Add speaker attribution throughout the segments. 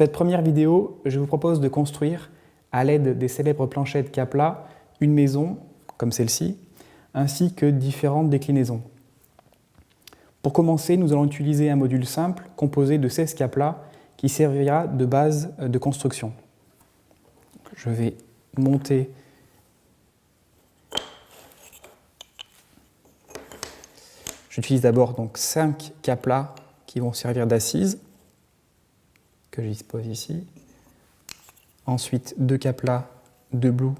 Speaker 1: cette première vidéo, je vous propose de construire, à l'aide des célèbres planchettes Kapla, une maison, comme celle-ci, ainsi que différentes déclinaisons. Pour commencer, nous allons utiliser un module simple composé de 16 Kapla qui servira de base de construction. Je vais monter J'utilise d'abord donc 5 Kapla qui vont servir d'assises, que je dispose ici. Ensuite, 2 Kapla debout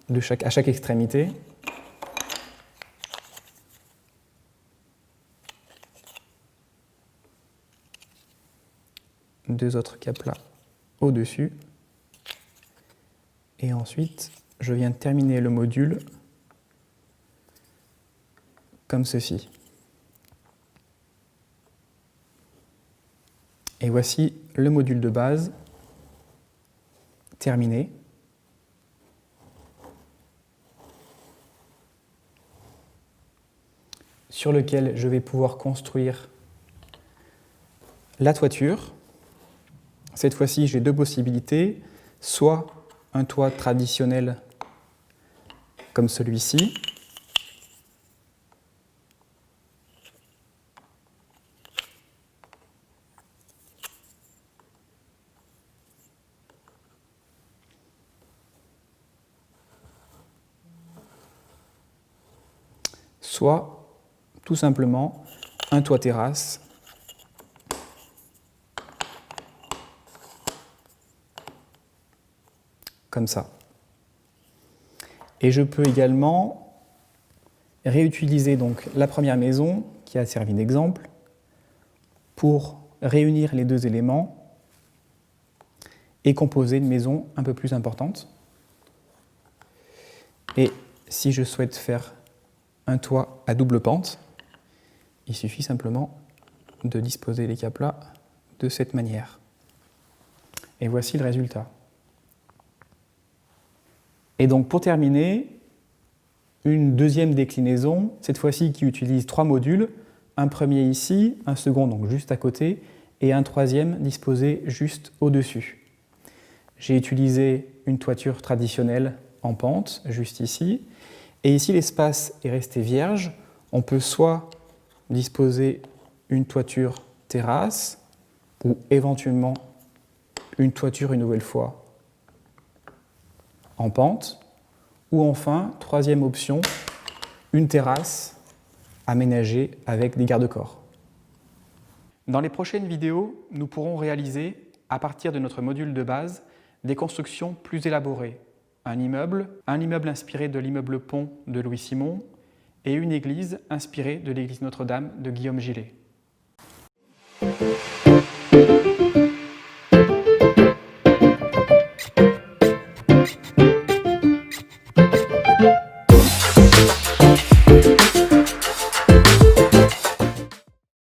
Speaker 1: à chaque extrémité. Deux autres Kapla au-dessus. Et ensuite, je viens de terminer le module comme ceci. Et voici le module de base terminé. Sur lequel je vais pouvoir construire la toiture. Cette fois-ci, j'ai deux possibilités, soit un toit traditionnel comme celui-ci, soit tout simplement un toit terrasse comme ça. Et je peux également réutiliser donc la première maison qui a servi d'exemple pour réunir les deux éléments et composer une maison un peu plus importante. Et si je souhaite faire un toit à double pente, il suffit simplement de disposer les Kapla de cette manière. Et voici le résultat. Et donc pour terminer, une deuxième déclinaison, cette fois-ci qui utilise 3 modules, un premier ici, un second donc juste à côté, et un troisième disposé juste au-dessus. J'ai utilisé une toiture traditionnelle en pente, juste ici, et ici l'espace est resté vierge. On peut soit disposer une toiture terrasse, ou éventuellement une toiture une nouvelle fois en pente, ou enfin, troisième option, une terrasse aménagée avec des garde-corps. Dans les prochaines vidéos, nous pourrons réaliser, à partir de notre module de base, des constructions plus élaborées. Un immeuble inspiré de l'immeuble pont de Louis Simon et une église inspirée de l'église Notre-Dame de Guillaume Gillet.